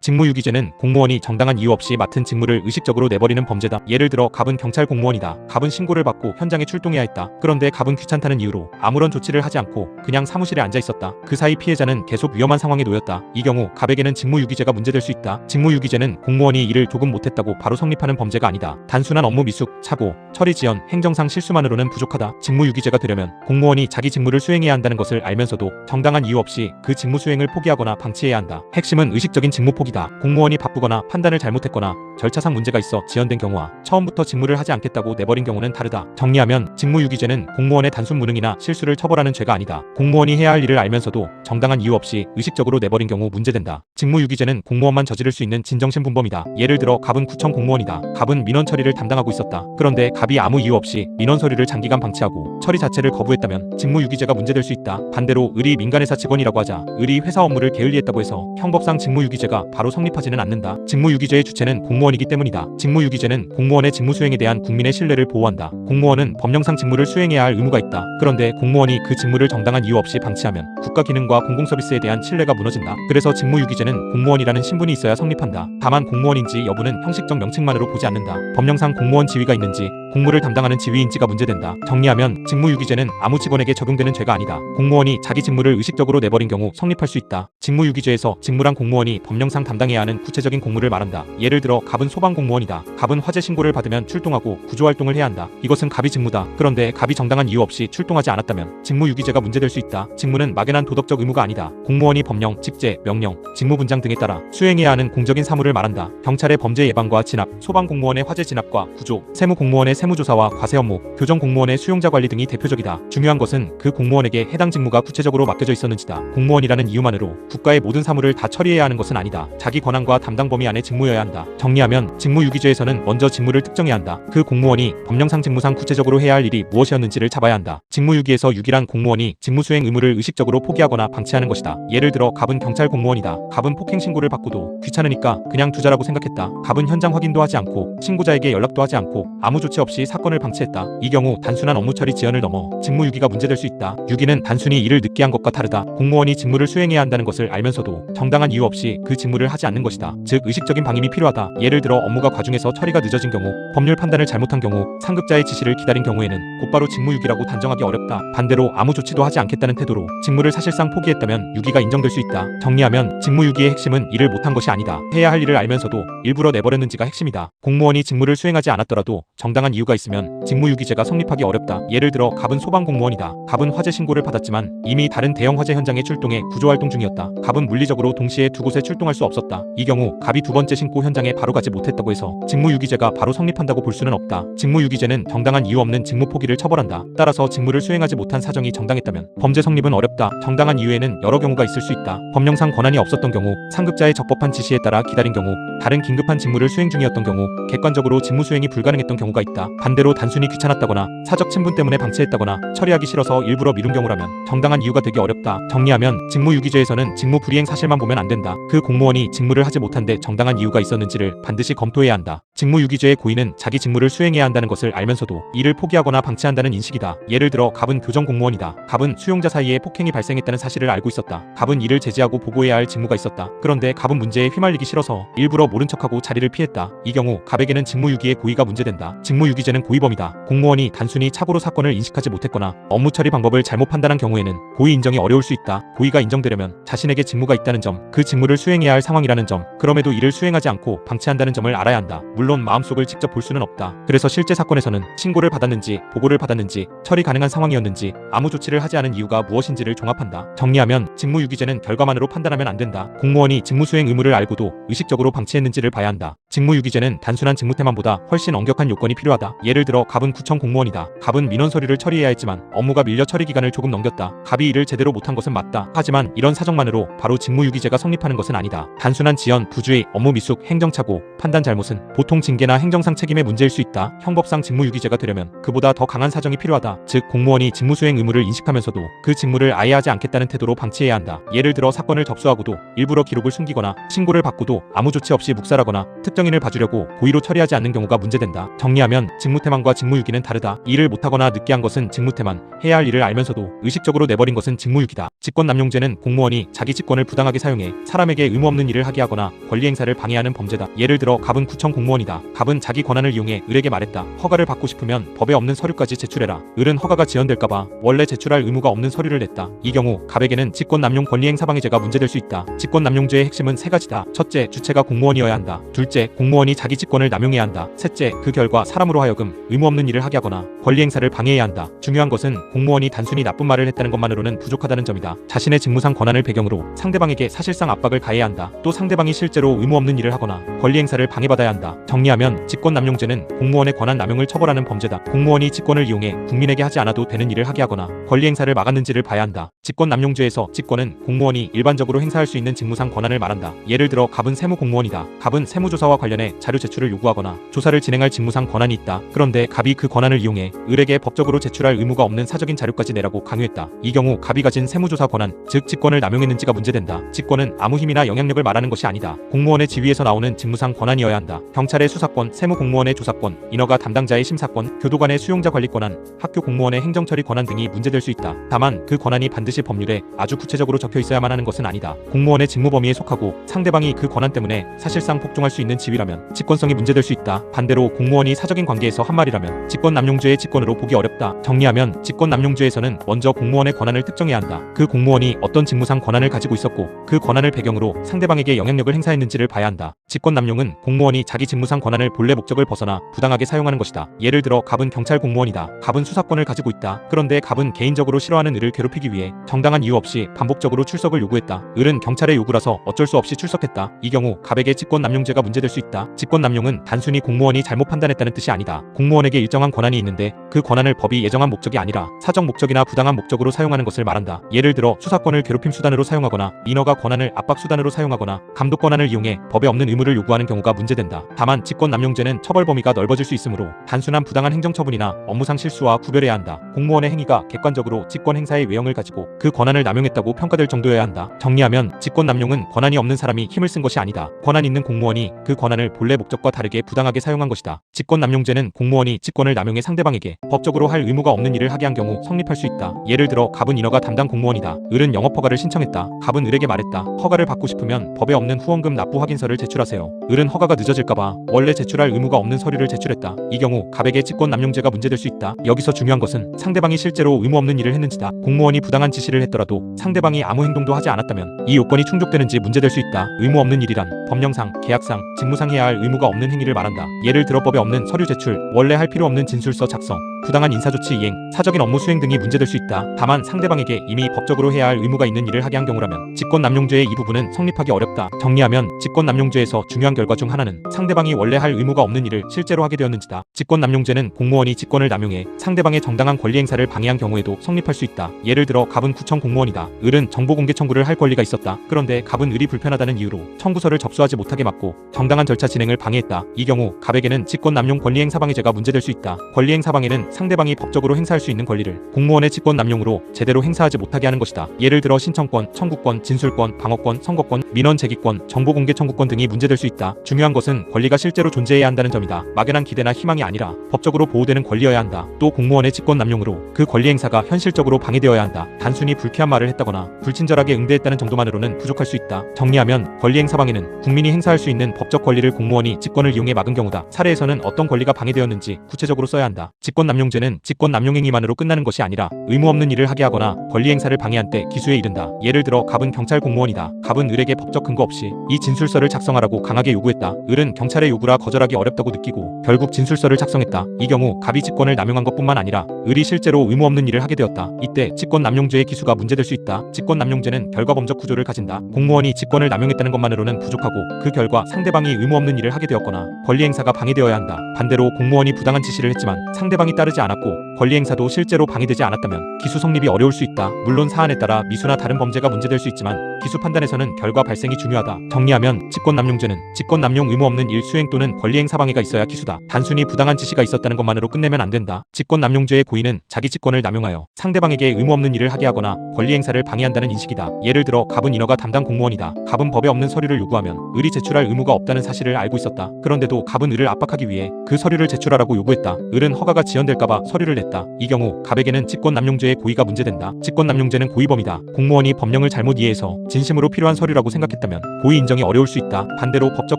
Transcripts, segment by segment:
직무유기죄는 공무원이 정당한 이유 없이 맡은 직무를 의식적으로 내버리는 범죄다. 예를 들어 갑은 경찰 공무원이다. 갑은 신고를 받고 현장에 출동해야 했다. 그런데 갑은 귀찮다는 이유로 아무런 조치를 하지 않고 그냥 사무실에 앉아 있었다. 그 사이 피해자는 계속 위험한 상황에 놓였다. 이 경우 갑에게는 직무유기죄가 문제될 수 있다. 직무유기죄는 공무원이 일을 조금 못했다고 바로 성립하는 범죄가 아니다. 단순한 업무 미숙, 착오, 처리 지연, 행정상 실수만으로는 부족하다. 직무유기죄가 되려면 공무원이 자기 직무를 수행해야 한다는 것을 알면서도 정당한 이유 없이 그 직무 수행을 포기하거나 방치해야 한다. 핵심은 의식적인 직무 포기다. 공무원이 바쁘거나 판단을 잘못했거나 절차상 문제가 있어 지연된 경우와 처음부터 직무를 하지 않겠다고 내버린 경우는 다르다. 정리하면 직무유기죄는 공무원의 단순 무능이나 실수를 처벌하는 죄가 아니다. 공무원이 해야 할 일을 알면서도 정당한 이유 없이 의식적으로 내버린 경우 문제된다. 직무유기죄는 공무원만 저지를 수 있는 진정신분범이다. 예를 들어 갑은 구청 공무원이다. 갑은 민원 처리를 담당하고 있었다. 그런데 갑이 아무 이유 없이 민원 서류를 장기간 방치하고 처리 자체를 거부했다면 직무유기죄가 문제될 수 있다. 반대로 을이 민간회사 직원이라고 하자 을이 회사 업무를 게을리했다고 해서 형법상 직무유기죄가 바로 성립하지는 않는다. 직무유기죄의 주체는 공무원이기 때문이다. 직무유기죄는 공무원의 직무 수행에 대한 국민의 신뢰를 보호한다. 공무원은 법령상 직무를 수행해야 할 의무가 있다. 그런데 공무원이 그 직무를 정당한 이유 없이 방치하면 국가 기능과 공공서비스에 대한 신뢰가 무너진다. 그래서 직무유기죄는 공무원이라는 신분이 있어야 성립한다. 다만 공무원인지 여부는 형식적 명칭만으로 보지 않는다. 법령상 공무원 지위가 있는지 공무를 담당하는 지위인지가 문제된다. 정리하면 직무유기죄는 아무 직원에게 적용되는 죄가 아니다. 공무원이 자기 직무를 의식적으로 내버린 경우 성립할 수 있다. 직무유기죄에서 직무란 공무원이 법령상 담당해야 하는 구체적인 공무를 말한다. 예를 들어 갑은 소방공무원이다. 갑은 화재 신고를 받으면 출동하고 구조활동을 해야 한다. 이것은 갑이 직무다. 그런데 갑이 정당한 이유 없이 출동하지 않았다면 직무유기죄가 문제될 수 있다. 직무는 막연한 도덕적 의무가 아니다. 공무원이 법령, 직제, 명령, 직무분장 등에 따라 수행해야 하는 공적인 사무를 말한다. 경찰의 범죄 예방과 진압, 소방공무원의 화재 진압과 구조, 세무공무원의 세무조사와 과세 업무, 교정공무원의 수용자 관리 등이 대표적이다. 중요한 것은 그 공무원에게 해당 직무가 구체적으로 맡겨져 있었는지다. 공무원이라는 이유만으로 국가의 모든 사무를 다 처리해야 하는 것은 아니다. 자기 권한과 담당 범위 안에 직무여야 한다. 정리하면 직무유기죄에서는 먼저 직무를 특정해야 한다. 그 공무원이 법령상 직무상 구체적으로 해야 할 일이 무엇이었는지를 잡아야 한다. 직무유기에서 유기란 공무원이 직무수행 의무를 의식적으로 포기하거나 방치하는 것이다. 예를 들어 갑은 경찰 공무원이다. 갑은 폭행 신고를 받고도 귀찮으니까 그냥 두자라고 생각했다. 갑은 현장 확인도 하지 않고 신고자에게 연락도 하지 않고 아무 조치 없이 사건을 방치했다. 이 경우 단순한 업무 처리 지연을 넘어 직무유기가 문제될 수 있다. 유기는 단순히 일을 늦게 한 것과 다르다. 공무원이 직무를 수행해야 한다는 것을 알면서도 정당한 이유 없이 그 직무를 하지 않는 것이다. 즉 의식적인 방임이 필요하다. 예를 들어 업무가 과중해서 처리가 늦어진 경우, 법률 판단을 잘못한 경우, 상급자의 지시를 기다린 경우에는 곧바로 직무유기라고 단정하기 어렵다. 반대로 아무 조치도 하지 않겠다는 태도로 직무를 사실상 포기했다면 유기가 인정될 수 있다. 정리하면 직무유기의 핵심은 일을 못한 것이 아니다. 해야 할 일을 알면서도 일부러 내버렸는지가 핵심이다. 공무원이 직무를 수행하지 않았더라도 정당한 이유가 있으면 직무유기죄가 성립하기 어렵다. 예를 들어 갑은 소방공무원이다. 갑은 화재 신고를 받았지만 이미 다른 대형 화재 현장에 출동해 구조활동 중이었다. 갑은 물리적으로 동시에 두 곳에 출동할 수 없었다. 이 경우 갑이 두 번째 신고 현장에 바로 가지 못했다고 해서 직무유기죄가 바로 성립한다고 볼 수는 없다. 직무유기죄는 정당한 이유 없는 직무 포기를 처벌한다. 따라서 직무를 수행하지 못한 사정이 정당했다면 범죄 성립은 어렵다. 정당한 이유에는 여러 경우가 있을 수 있다. 법령상 권한이 없었던 경우, 상급자의 적법한 지시에 따라 기다린 경우, 다른 긴급한 직무를 수행 중이었던 경우, 객관적으로 직무 수행이 불가능했던 경우가 있다. 반대로 단순히 귀찮았다거나 사적 친분 때문에 방치했다거나 처리하기 싫어서 일부러 미룬 경우라면 정당한 이유가 되기 어렵다. 정리하면 직무유기죄에서는 직무 불이행 사실만 보면 안 된다. 그 공무원이 직무를 하지 못한 데 정당한 이유가 있었는지를 반드시 검토해야 한다. 직무유기죄의 고의는 자기 직무를 수행해야 한다는 것을 알면서도 일을 포기하거나 방치한다는 인식이다. 예를 들어 갑은 교정공무원이다. 갑은 수용자 사이에 폭행이 발생했다는 사실을 알고 있었다. 갑은 이를 제지하고 보고해야 할 직무가 있었다. 그런데 갑은 문제에 휘말리기 싫어서 일부러 모른 척하고 자리를 피했다. 이 경우 갑에게는 직무유기의 고의가 문제된다. 직무유기죄는 고의범이다. 공무원이 단순히 착오로 사건을 인식하지 못했거나 업무 처리 방법을 잘못 판단한 경우에는 고의 인정이 어려울 수 있다. 고의가 인정되려면 자신에게 직무가 있다는 점, 그 직무를 수행해야 할 상황이라는 점, 그럼에도 이를 수행하지 않고 방치한다는 점을 알아야 한다. 물론 마음속을 직접 볼 수는 없다. 그래서 실제 사건에서는 신고를 받았는지, 보고를 받았는지, 처리 가능한 상황이었는지, 아무 조치를 하지 않은 이유가 무엇인지를 종합한다. 정리하면 직무유기죄는 결과만으로 판단하면 안 된다. 공무원이 직무수행 의무를 알고도 의식적으로 방치했는지를 봐야 한다. 직무유기죄는 단순한 직무태만보다 훨씬 엄격한 요건이 필요하다. 예를 들어 갑은 구청 공무원이다. 갑은 민원 서류를 처리해야 했지만 업무가 밀려 처리 기간을 조금 넘겼다. 갑이 일을 제대로 못한 것은 맞다. 하지만 이런 사정만으로 바로 직무유기죄가 성립하는 것은 아니다. 단순한 지연, 부주의, 업무 미숙, 행정착오, 판단 잘못은 보통 징계나 행정상 책임의 문제일 수 있다. 형법상 직무유기죄가 되려면 그보다 더 강한 사정이 필요하다. 즉 공무원이 직무수행 의무를 인식하면서도 그 직무를 아예 하지 않겠다는 태도로 방치해야 한다. 예를 들어 사건을 접수하고도 일부러 기록을 숨기거나 신고를 받고도 아무 조치 없이 묵살하거나 특히 특정인을 봐주려고 고의로 처리하지 않는 경우가 문제된다. 정리하면 직무태만과 직무유기는 다르다. 일을 못하거나 늦게 한 것은 직무태만, 해야 할 일을 알면서도 의식적으로 내버린 것은 직무유기다. 직권남용죄는 공무원이 자기 직권을 부당하게 사용해 사람에게 의무 없는 일을 하게 하거나 권리행사를 방해하는 범죄다. 예를 들어 갑은 구청 공무원이다. 갑은 자기 권한을 이용해 을에게 말했다. 허가를 받고 싶으면 법에 없는 서류까지 제출해라. 을은 허가가 지연될까봐 원래 제출할 의무가 없는 서류를 냈다. 이 경우 갑에게는 직권남용 권리행사방해죄가 문제될 수 있다. 직권남용죄의 핵심은 세 가지다. 첫째, 주체가 공무원이어야 한다. 둘째, 공무원이 자기 직권을 남용해야 한다. 셋째, 그 결과 사람으로 하여금 의무 없는 일을 하게 하거나 권리행사를 방해해야 한다. 중요한 것은 공무원이 단순히 나쁜 말을 했다는 것만으로는 부족하다는 점이다. 자신의 직무상 권한을 배경으로 상대방에게 사실상 압박을 가해야 한다. 또 상대방이 실제로 의무 없는 일을 하거나 권리행사를 방해받아야 한다. 정리하면 직권남용죄는 공무원의 권한 남용을 처벌하는 범죄다. 공무원이 직권을 이용해 국민에게 하지 않아도 되는 일을 하게 하거나 권리행사를 막았는지를 봐야 한다. 직권남용죄에서 직권은 공무원이 일반적으로 행사할 수 있는 직무상 권한을 말한다. 예를 들어 갑은 세무공무원이다. 갑은 세무조사와 관련해 자료 제출을 요구하거나 조사를 진행할 직무상 권한이 있다. 그런데 갑이 그 권한을 이용해 을에게 법적으로 제출할 의무가 없는 사적인 자료까지 내라고 강요했다. 이 경우 갑이 가진 세무조사 권한, 즉 직권을 남용했는지가 문제된다. 직권은 아무 힘이나 영향력을 말하는 것이 아니다. 공무원의 지위에서 나오는 직무상 권한이어야 한다. 경찰의 수사권, 세무공무원의 조사권, 인허가 담당자의 심사권, 교도관의 수용자 관리 권한, 학교 공무원의 행정처리 권한 등이 문제될 수 있다. 다만 그 권한이 반드시 법률에 아주 구체적으로 적혀 있어야만 하는 것은 아니다. 공무원의 직무 범위에 속하고 상대방이 그 권한 때문에 사실상 복종할 수 있는 지위라면 직권성이 문제될 수 있다. 반대로 공무원이 사적인 관계에서 한 말이라면 직권남용죄의 직권으로 보기 어렵다. 정리하면 직권남용죄에서는 먼저 공무원의 권한을 특정해야 한다. 그 공무원이 어떤 직무상 권한을 가지고 있었고 그 권한을 배경으로 상대방에게 영향력을 행사했는지를 봐야 한다. 직권남용은 공무원이 자기 직무상 권한을 본래 목적을 벗어나 부당하게 사용하는 것이다. 예를 들어 갑은 경찰 공무원이다. 갑은 수사권을 가지고 있다. 그런데 갑은 개인적으로 싫어하는 을을 괴롭히기 위해 정당한 이유 없이 반복적으로 출석을 요구했다. 을은 경찰의 요구라서 어쩔 수 없이 출석했다. 이 경우 갑에게 직권남용죄가 문제될 수 있다. 직권남용은 단순히 공무원이 잘못 판단했다는 뜻이 아니다. 공무원에게 일정한 권한이 있는데 그 권한을 법이 예정한 목적이 아니라 사적 목적이나 부당한 목적으로 사용하는 것을 말한다. 예를 들어 수사권을 괴롭힘 수단으로 사용하거나 인허가 권한을 압박 수단으로 사용하거나 감독 권한을 이용해 법에 없는 의무를 요구하는 경우가 문제된다. 다만 직권남용죄는 처벌 범위가 넓어질 수 있으므로 단순한 부당한 행정처분이나 업무상 실수와 구별해야 한다. 공무원의 행위가 객관적으로 직권 행사의 외형을 가지고 그 권한을 남용했다고 평가될 정도여야 한다. 정리하면 직권남용은 권한이 없는 사람이 힘을 쓴 것이 아니다. 권한 있는 공무원이 그 권한을 본래 목적과 다르게 부당하게 사용한 것이다. 직권남용죄는 공무원이 직권을 남용해 상대방에게 법적으로 할 의무가 없는 일을 하게 한 경우 성립할 수 있다. 예를 들어 갑은 인허가 담당 공무원이다. 을은 영업허가를 신청했다. 갑은 을에게 말했다. 허가를 받고 싶으면 법에 없는 후원금 납부 확인서를 제출하세요. 을은 허가가 늦어질까봐 원래 제출할 의무가 없는 서류를 제출했다. 이 경우 갑에게 직권남용죄가 문제될 수 있다. 여기서 중요한 것은 상대방이 실제로 의무 없는 일을 했는지다. 공무원이 부당한 지시를 했더라도 상대방이 아무 행동도 하지 않았다면 이 요건이 충족되는지 문제될 수 있다. 의무 없는 일이란 법령상, 계약상, 직무상 해야 할 의무가 없는 행위를 말한다. 예를 들어 법에 없는 서류 제출, 원래 할 필요 없는 진술서 작성, 부당한 인사조치 이행, 사적인 업무 수행 등이 문제될 수 있다. 다만 상대방에게 이미 법적으로 해야 할 의무가 있는 일을 하게 한 경우라면 직권남용죄의 이 부분은 성립하기 어렵다. 정리하면 직권남용죄에서 중요한 결과 중 하나는 상대방이 원래 할 의무가 없는 일을 실제로 하게 되었는지다. 직권남용죄는 공무원이 직권을 남용해 상대방의 정당한 권리 행사를 방해한 경우에도 성립할 수 있다. 예를 들어 갑은 구청 공무원이다. 을은 정보공개 청구를 할 권리가 있었다. 그런데 갑은 을이 불편하다는 이유로 청구서를 접수하지 못하게 막고 정당한 절차 진행을 방해했다. 이 경우 갑에게는 직권남용 권리행사방해죄가 문제될 수 있다. 권리행사방해는 상대방이 법적으로 행사할 수 있는 권리를 공무원의 직권남용으로 제대로 행사하지 못하게 하는 것이다. 예를 들어 신청권, 청구권, 진술권, 방어권, 선거권, 민원 제기권, 정보공개 청구권 등이 문제될 수 있다. 중요한 것은 권리가 실제로 존재해야 한다는 점이다. 막연한 기대나 희망이 아니라 법적으로 보호되는 권리여야 한다. 또 공무원의 직권남용으로 그 권리 행사가 현실적으로 방해되어야 한다. 단순히 불쾌한 말을 했다거나 불친절하게 응대했다는 정도만으로는 부족할 수 있다. 정리하면 권리행사 방해는 국민이 행사할 수 있는 법적 권리를 공무원이 직권을 이용해 막은 경우다. 사례에서는 어떤 권리가 방해되었는지 구체적으로 써야 한다. 직권남용죄는 직권남용행위만으로 끝나는 것이 아니라 의무 없는 일을 하게 하거나 권리행사를 방해한 때 기수에 이른다. 예를 들어 갑은 경찰 공무원이다. 갑은 을에게 법적 근거 없이 이 진술서를 작성하라고 강하게 요구했다. 을은 경찰의 요구라 거절하기 어렵다고 느끼고 결국 진술서를 작성했다. 이 경우 갑이 직권을 남용한 것뿐만 아니라 을이 실제로 의무 없는 일을 하게 되었다. 이때 직권남용죄의 기수가 문제될 수 있다. 직권남용죄는 결과범적 구조를 가진다. 공무원이 직권을 남용했다는 것만으로는 부족하고 그 결과 상대방이 의무 없는 일을 하게 되었거나 권리행사가 방해되어야 한다. 반대로 공무원이 부당한 지시를 했지만 상대방이 따르지 않았고 권리행사도 실제로 방해되지 않았다면 기수 성립이 어려울 수 있다. 물론 사안에 따라 미수나 다른 범죄가 문제될 수 있지만 기수 판단에서는 결과 발생이 중요하다. 정리하면 직권남용죄는 직권남용 의무 없는 일 수행 또는 권리행사 방해가 있어야 기수다. 단순히 부당한 지시가 있었다는 것만으로 끝내면 안 된다. 직권남용죄의 고의는 자기 직권을 남용하여 상대방에게 의무 없는 일을 하게 하거나 권리행사를 방해한다는 인식이다. 예를 들어 갑은 인허가 담당 공무원이다. 갑은 법에 없는 서류를 요구하면 을이 제출할 의무가 없다는 사실을 알고 있었다. 그런데도 갑은 을을 압박하기 위해 그 서류를 제출하라고 요구했다. 을은 허가가 지연될까봐 서류를 냈다. 이 경우 갑에게는 직권남용죄의 고의가 문제된다. 직권남용죄는 고의범이다. 공무원이 법령을 잘못 이해해서 진심으로 필요한 서류라고 생각했다면 고의 인정이 어려울 수 있다. 반대로 법적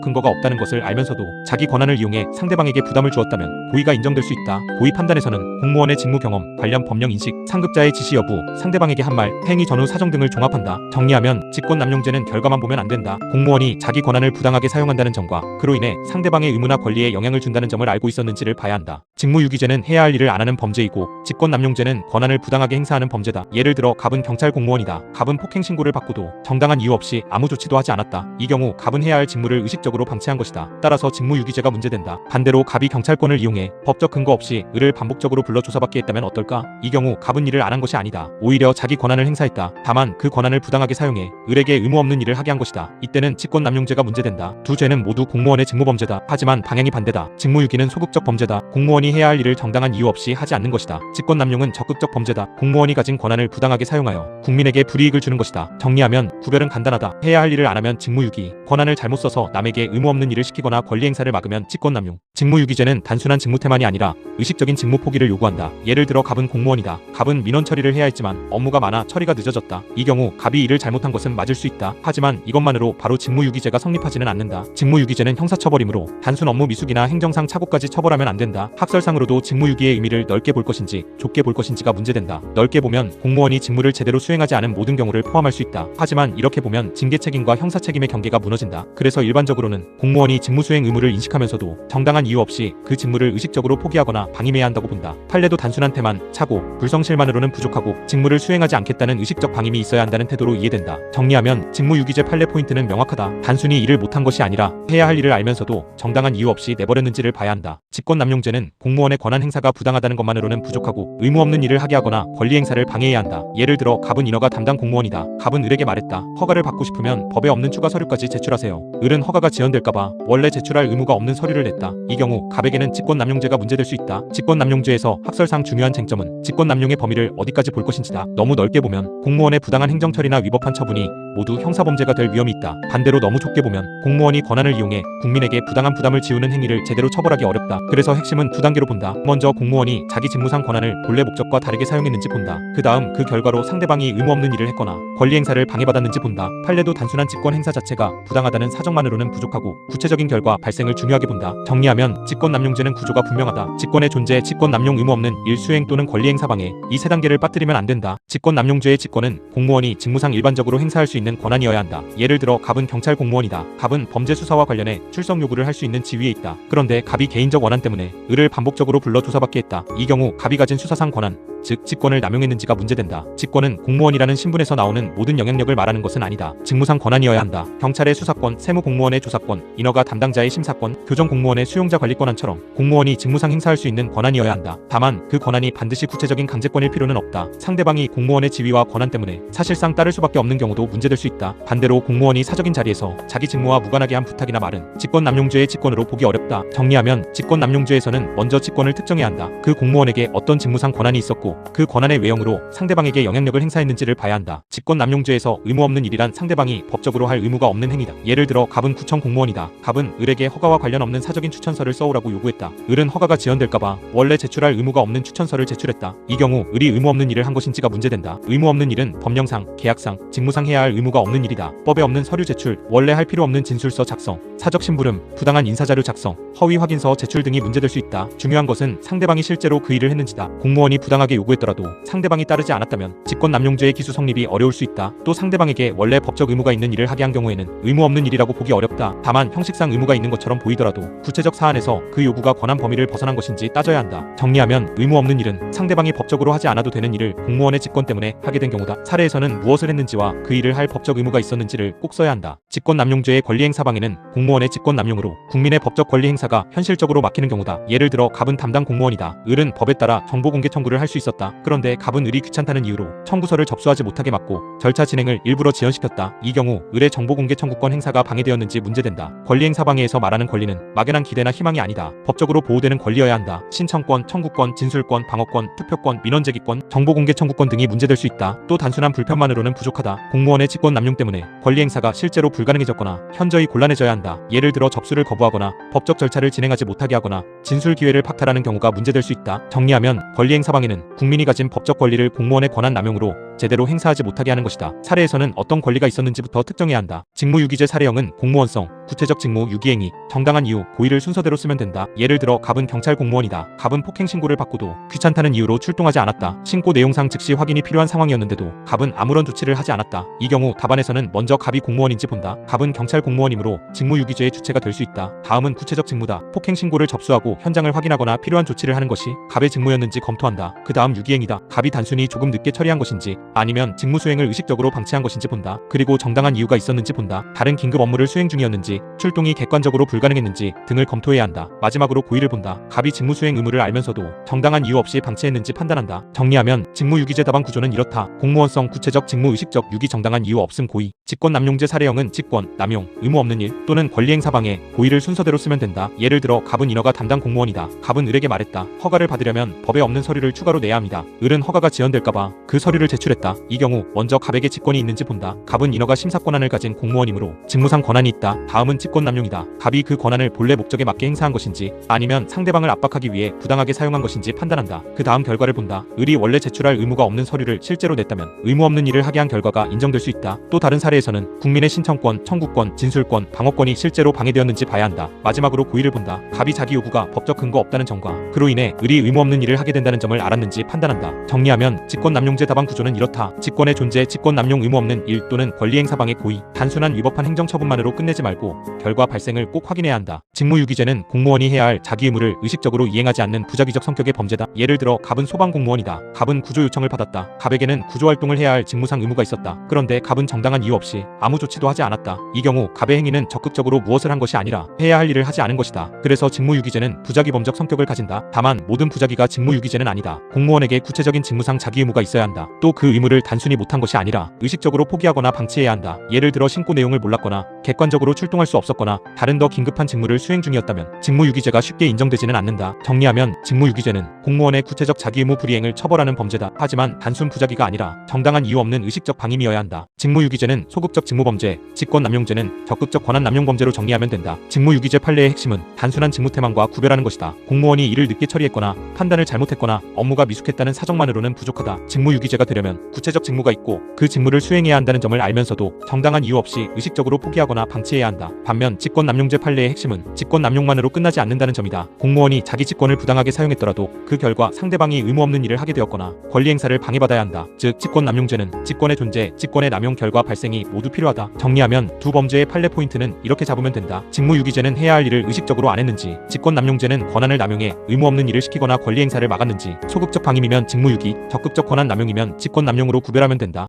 근거가 없다는 것을 알면서도 자기 권한을 이용해 상대방에게 부담을 주었다면 고의가 인정될 수 있다. 고의 판단에서는 공무원의 직무 경험, 관련 법령 인식, 상급자의 지시 여부, 상대방에게 한 말, 행위 전후 사정 등을 종합한다. 정리하면 직권남용죄는 결과만 보면 안 된다. 공무원이 자기 권한을 부당하게 사용한다는 점과 그로 인해 상대방의 의무나 권리에 영향을 준다는 점을 알고 있었는지를 봐야 한다. 직무유기죄는 해야 할 일을 안 하는 범죄이고 직권남용죄는 권한을 부당하게 행사하는 범죄다. 예를 들어 갑은 경찰 공무원이다. 갑은 폭행 신고를 받고도 정당한 이유 없이 아무 조치도 하지 않았다. 이 경우 갑은 해야 할 직무를 의식적으로 방치한 것이다. 따라서 직무유기죄가 문제된다. 반대로 갑이 경찰권을 이용해 법적 근거 없이 을을 반복적으로 불러 조사받게 했다면 어떨까? 이 경우 갑은 일을 안 한 것이 아니다. 오히려 자기 권한을 행사했다. 다만 그 권한을 부당하게 사용해 을에게 의무 없는 일을 하게 한 것이다. 이때는 직권남용죄가 문제된다. 두 죄는 모두 공무원의 직무범죄다. 하지만 방향이 반대다. 직무유기는 소극적 범죄다. 공무원이 해야 할 일을 정당한 이유 없이 하지 않는 것이다. 직권남용은 적극적 범죄다. 공무원이 가진 권한을 부당하게 사용하여 국민에게 불이익을 주는 것이다. 정리하면 구별은 간단하다. 해야 할 일을 안 하면 직무유기, 권한을 잘못 써서 남에게 의무 없는 일을 시키거나 권리 행사를 막으면 직권남용. 직무유기죄는 단순한 직무태만이 아니라 의식적인 직무 포기를 요구한다. 예를 들어 갑은 공무원이다. 갑은 민원 처리를 해야 했지만 업무가 많아 처리가 늦어졌다. 이 경우 갑이 일을 잘못한 것은 맞을 수 있다. 하지만 이것만으로 바로 직무유기죄가 성립하지는 않는다. 직무유기죄는 형사처벌이므로 단순 업무 미숙이나 행정상 착오까지 처벌하면 안 된다. 학설상으로도 직무유기의 의미를 넓게 볼 것인지 좁게 볼 것인지가 문제된다. 넓게 보면 공무원이 직무를 제대로 수행하지 않은 모든 경우를 포함할 수 있다. 하지만 이렇게 보면 징계 책임과 형사 책임의 경계가 무너진다. 그래서 일반적으로는 공무원이 직무 수행 의무를 인식하면서도 정당한 이유 없이 그 직무를 의식적으로 포기하거나 방임해야 한다고 본다. 판례도 단순한 태만, 착오, 불성실만으로는 부족하고 직무를 수행하지 않겠다는 의식적 방임이 있어야 한다는 태도로 이해된다. 정리하면 직무유기죄 판례 포인트는 명확하다. 단순히 일을 못한 것이 아니라 해야 할 일을 알면서도 정당한 이유 없이 내버렸는지를 봐야 한다. 직권남용죄는 공무원의 권한 행사가 부당하다는 것만으로는 부족하고 의무 없는 일을 하게 하거나 권리 행사를 방해해야 한다. 예를 들어 갑은 인허가 담당 공무원이다. 갑은 을에게 말했다. 허가를 받고 싶으면 법에 없는 추가 서류까지 제출하세요. 을은 허가가 지연될까봐 원래 제출할 의무가 없는 서류를 냈다. 이 경우 갑에게는 직권남용죄가 문제될 수 있다. 직권남용죄에서 학설상 중요한 쟁점은 직권남용의 범위를 어디까지 볼 것인지다. 너무 넓게 보면 공무원의 부당한 행정처리나 위법한 처분이 모두 형사범죄가 될 위험이 있다. 반대로 너무 좁게 보면 공무원이 권한을 이용해 국민에게 부당한 부담을 지우는 행위를 제대로 처벌하기 어렵다. 그래서 핵심은 두 단계로 본다. 먼저 공무원이 자기 직무상 권한을 본래 목적과 다르게 사용했는지 본다. 그 다음 그 결과로 상대방이 의무 없는 일을 했거나 권리 행사를 방해받았는지 본다. 판례도 단순한 직권 행사 자체가 부당하다는 사정만으로는 부족하고 구체적인 결과 발생을 중요하게 본다. 정리하면 직권남용죄는 구조가 분명하다. 직권의 존재, 직권남용 의무 없는 일 수행 또는 권리 행사 방해, 이 세 단계를 빠뜨리면 안 된다. 직권남용죄의 직권은 공무원이 직무상 일반적으로 행사할 수 있는 권한이어야 한다. 예를 들어 갑은 경찰 공무원이다. 갑은 범죄 수사와 관련해 출석 요구를 할 수 있는 지위에 있다. 그런데 갑이 개인적 원한 때문에 을을 반복적으로 불러 조사받게 했다. 이 경우 갑이 가진 수사상 권한, 즉 직권을 남용했는지가 문제된다. 직권은 공무원이라는 신분에서 나오는 모든 영향력을 말하는 것은 아니다. 직무상 권한이어야 한다. 경찰의 수사권, 세무공무원의 조사권, 인허가 담당자의 심사권, 교정공무원의 수용자 관리권한처럼 공무원이 직무상 행사할 수 있는 권한이어야 한다. 다만 그 권한이 반드시 구체적인 강제권일 필요는 없다. 상대방이 공무원의 지위와 권한 때문에 사실상 따를 수밖에 없는 경우도 문제될 수 있다. 반대로 공무원이 사적인 자리에서 자기 직무와 무관하게 한 부탁이나 말은 직권남용죄의 직권으로 보기 어렵다. 정리하면 직권남용죄에서는 먼저 직권을 특정해야 한다. 그 공무원에게 어떤 직무상 권한이 있었고 그 권한의 외형으로 상대방에게 영향력을 행사했는지를 봐야 한다. 직권남용죄에서 의무 없는 일이란 상대방이 법적으로 할 의무가 없는 행위다. 예를 들어 갑은 구청 공무원이다. 갑은 을에게 허가와 관련 없는 사적인 추천서를 써오라고 요구했다. 을은 허가가 지연될까봐 원래 제출할 의무가 없는 추천서를 제출했다. 이 경우 을이 의무 없는 일을 한 것인지가 문제된다. 의무 없는 일은 법령상, 계약상, 직무상 해야 할 의무가 없는 일이다. 법에 없는 서류 제출, 원래 할 필요 없는 진술서 작성, 사적 심부름, 부당한 인사자료 작성, 허위 확인서 제출 등이 문제될 수 있다. 중요한 것은 상대방이 실제로 그 일을 했는지다. 공무원이 부당하게 요구했더라도 상대방이 따르지 않았다면 직권남용죄의 기수 성립이 어려울 수 있다. 또 상대방에게 원래 법적 의무가 있는 일을 하게 한 경우에는 의무 없는 일이라고 보기 어렵다. 다만 형식상 의무가 있는 것처럼 보이더라도 구체적 사안에서 그 요구가 권한 범위를 벗어난 것인지 따져야 한다. 정리하면 의무 없는 일은 상대방이 법적으로 하지 않아도 되는 일을 공무원의 직권 때문에 하게 된 경우다. 사례에서는 무엇을 했는지와 그 일을 할 법적 의무가 있었는지를 꼭 써야 한다. 직권남용죄의 권리행사 방해는 공무원의 직권남용으로 국민의 법적 권리 행사가 현실적으로 막히는 경우다. 예를 들어 갑은 담당 공무원이다. 을은 법에 따라 정보공개 청구를 할 수 있었다. 있었다. 그런데 갑은 을이 귀찮다는 이유로 청구서를 접수하지 못하게 막고 절차 진행을 일부러 지연시켰다. 이 경우 을의 정보공개 청구권 행사가 방해되었는지 문제된다. 권리행사 방해에서 말하는 권리는 막연한 기대나 희망이 아니다. 법적으로 보호되는 권리여야 한다. 신청권, 청구권, 진술권, 방어권, 투표권, 민원제기권, 정보공개 청구권 등이 문제될 수 있다. 또 단순한 불편만으로는 부족하다. 공무원의 직권 남용 때문에 권리행사가 실제로 불가능해졌거나 현저히 곤란해져야 한다. 예를 들어 접수를 거부하거나 법적 절차를 진행하지 못하게 하거나 진술 기회를 박탈하는 경우가 문제될 수 있다. 정리하면 권리행사 방해는 국민이 가진 법적 권리를 공무원의 권한 남용으로 제대로 행사하지 못하게 하는 것이다. 사례에서는 어떤 권리가 있었는지부터 특정해야 한다. 직무유기죄 사례형은 공무원성, 구체적 직무 유기행위, 정당한 이유, 고의를 순서대로 쓰면 된다. 예를 들어 갑은 경찰 공무원이다. 갑은 폭행 신고를 받고도 귀찮다는 이유로 출동하지 않았다. 신고 내용상 즉시 확인이 필요한 상황이었는데도 갑은 아무런 조치를 하지 않았다. 이 경우 답안에서는 먼저 갑이 공무원인지 본다. 갑은 경찰 공무원이므로 직무유기죄의 주체가 될 수 있다. 다음은 구체적 직무다. 폭행 신고를 접수하고 현장을 확인하거나 필요한 조치를 하는 것이 갑의 직무였는지 검토한다. 그 다음 유기행위다. 갑이 단순히 조금 늦게 처리한 것인지 아니면 직무 수행을 의식적으로 방치한 것인지 본다. 그리고 정당한 이유가 있었는지 본다. 다른 긴급 업무를 수행 중이었는지, 출동이 객관적으로 불가능했는지 등을 검토해야 한다. 마지막으로 고의를 본다. 갑이 직무 수행 의무를 알면서도 정당한 이유 없이 방치했는지 판단한다. 정리하면 직무유기죄 답안 구조는 이렇다. 공무원성, 구체적, 직무 의식적, 유기, 정당한 이유 없음, 고의. 직권남용죄 사례형은 직권, 남용, 의무 없는 일 또는 권리행사 방해, 고의를 순서대로 쓰면 된다. 예를 들어 갑은 인허가 담당 공무원이다. 갑은 을에게 말했다. 허가를 받으려면 법에 없는 서류를 추가로 내야 합니다. 을은 허가가 지연될까봐 그 서류를 제출했다. 이 경우 먼저 갑에게 직권이 있는지 본다. 갑은 인허가 심사 권한을 가진 공무원이므로 직무상 권한이 있다. 다음은 직권남용이다. 갑이 그 권한을 본래 목적에 맞게 행사한 것인지 아니면 상대방을 압박하기 위해 부당하게 사용한 것인지 판단한다. 그 다음 결과를 본다. 을이 원래 제출할 의무가 없는 서류를 실제로 냈다면 의무 없는 일을 하게 한 결과가 인정될 수 있다. 또 다른 사례에서는 국민의 신청권, 청구권, 진술권, 방어권이 실제로 방해되었는지 봐야 한다. 마지막으로 고의를 본다. 갑이 자기 요구가 법적 근거 없다는 점과 그로 인해 을이 의무 없는 일을 하게 된다는 점을 알았는지 판단한다. 정리하면 직권남용죄 답안 구조는 이렇다. 직권의 존재, 직권남용 의무 없는 일 또는 권리행사 방해, 고의. 단순한 위법한 행정처분만으로 끝내지 말고 결과 발생을 꼭 확인해야 한다. 직무유기죄는 공무원이 해야 할 자기 의무를 의식적으로 이행하지 않는 부작위적 성격의 범죄다. 예를 들어 갑은 소방공무원이다. 갑은 구조 요청을 받았다. 갑에게는 구조활동을 해야 할 직무상 의무가 있었다. 그런데 갑은 정당한 이유 없이 아무 조치도 하지 않았다. 이 경우 갑의 행위는 적극적으로 무엇을 한 것이 아니라 해야 할 일을 하지 않은 것이다. 그래서 직무유기죄는 부작위범적 성격을 가진다. 다만 모든 부작위가 직무유기죄는 아니다. 공무원에게 구체적인 직무상 자기 의무가 있어야 한다. 또 그 의무를 단순히 못한 것이 아니라 의식적으로 포기하거나 방치해야 한다. 예를 들어 신고 내용을 몰랐거나 객관적으로 출동할 수 없었거나 다른 더 긴급한 직무를 수행 중이었다면 직무유기죄가 쉽게 인정되지는 않는다. 정리하면 직무유기죄는 공무원의 구체적 자기 의무 불이행을 처벌하는 범죄다. 하지만 단순 부작위가 아니라 정당한 이유 없는 의식적 방임이어야 한다. 직무유기죄는 소극적 직무범죄, 직권남용죄는 적극적 권한남용범죄로 정리하면 된다. 직무유기죄 판례의 핵심은 단순한 직무태만과 구별하는 것이다. 공무원이 일을 늦게 처리했거나 판단을 잘못했거나 업무가 미숙했다는 사정만으로는 부족하다. 직무유기죄가 되려면 구체적 직무가 있고 그 직무를 수행해야 한다는 점을 알면서도 정당한 이유 없이 의식적으로 포기하거나 방치해야 한다. 반면 직권남용죄 판례의 핵심은 직권남용만으로 끝나지 않는다는 점이다. 공무원이 자기 직권을 부당하게 사용했더라도 그 결과 상대방이 의무 없는 일을 하게 되었거나 권리행사를 방해받아야 한다. 즉 직권남용죄는 직권의 존재, 직권의 남용 결과 발생이 모두 필요하다. 정리하면 두 범죄의 판례 포인트는 이렇게 잡으면 된다. 직무유기죄는 해야 할 일을 의식적으로 안 했는지, 직권남용죄는 권한을 남용해 의무 없는 일을 시키거나 권리행사를 막았는지, 소극적 방임이면 직무유기, 적극적 권한 남용이면 직권남용으로 구별하면 된다.